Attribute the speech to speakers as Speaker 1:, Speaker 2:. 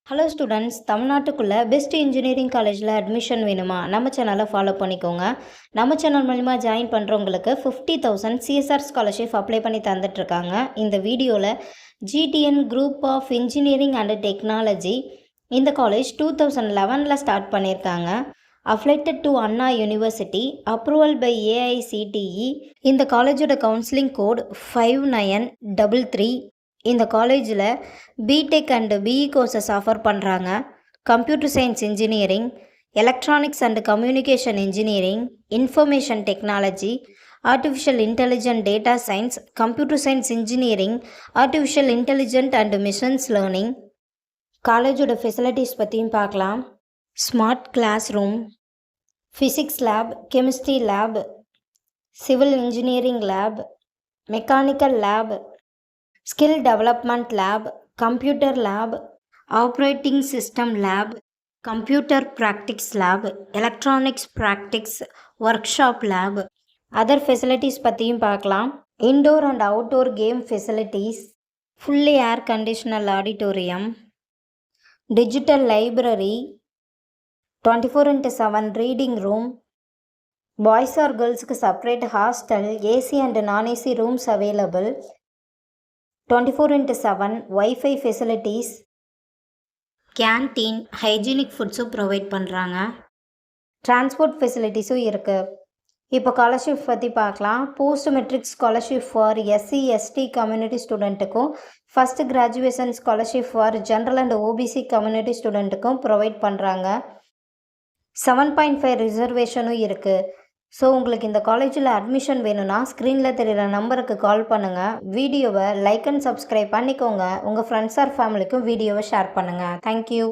Speaker 1: Hello students, தமிழ்நாட்டுக்குள்ளே best engineering காலேஜில் admission வேணுமா? நம்ம சேனலை ஃபாலோ பண்ணிக்கோங்க. நம்ம சேனல் மூலிமா ஜாயின் பண்ணுறவங்களுக்கு 50,000 சிஎஸ்ஆர் ஸ்காலர்ஷிப் அப்ளை பண்ணி தந்துட்டுருக்காங்க. இந்த வீடியோவில் GTN group of engineering and technology இந்த காலேஜ் 2011 ஸ்டார்ட் பண்ணியிருக்காங்க. Affiliated to Anna university, approval by AICTE. இந்த காலேஜோட கவுன்சிலிங் கோட் 5933. இந்த காலேஜில் BTech and BE courses offer பண்ணுறாங்க. Computer science engineering, electronics and communication engineering, information technology, artificial intelligent data science, computer science engineering, artificial intelligent and machines learning. காலேஜோட facilities பற்றியும் பார்க்கலாம். Smart class room, physics lab, chemistry lab, civil engineering lab, mechanical lab, skill development lab, computer lab, operating system lab, computer practice lab, electronics practice workshop lab. Other facilities பற்றியும் பார்க்கலாம். Indoor and outdoor game facilities, fully air conditioned auditorium, digital library, 24/7 reading room, boys or கேர்ள்ஸுக்கு separate hostel, AC and non AC rooms available, 24/7 wifi facilities, canteen, hygienic ஃபுட்ஸும் provide பண்ணுறாங்க. Transport ஃபெசிலிட்டிஸும் இருக்குது. இப்போ scholarship பற்றி பார்க்கலாம். Post matric scholarship for SC ST community ஸ்டூடெண்ட்டுக்கும், first graduation scholarship for general and OBC community ஸ்டூடெண்ட்டுக்கும் provide பண்ணுறாங்க. 7.5 ரிசர்வேஷனும் இருக்குது. ஸோ உங்களுக்கு இந்த காலேஜில் அட்மிஷன் வேணும்னா ஸ்க்ரீனில் தெரிகிற நம்பருக்கு கால் பண்ணுங்கள். வீடியோவை லைக் அண்ட் சப்ஸ்கிரைப் பண்ணிக்கோங்க. உங்கள் ஃப்ரெண்ட்ஸ் ஆர் ஃபேமிலிக்கும் வீடியோவை ஷேர் பண்ணுங்கள். தேங்க்யூ.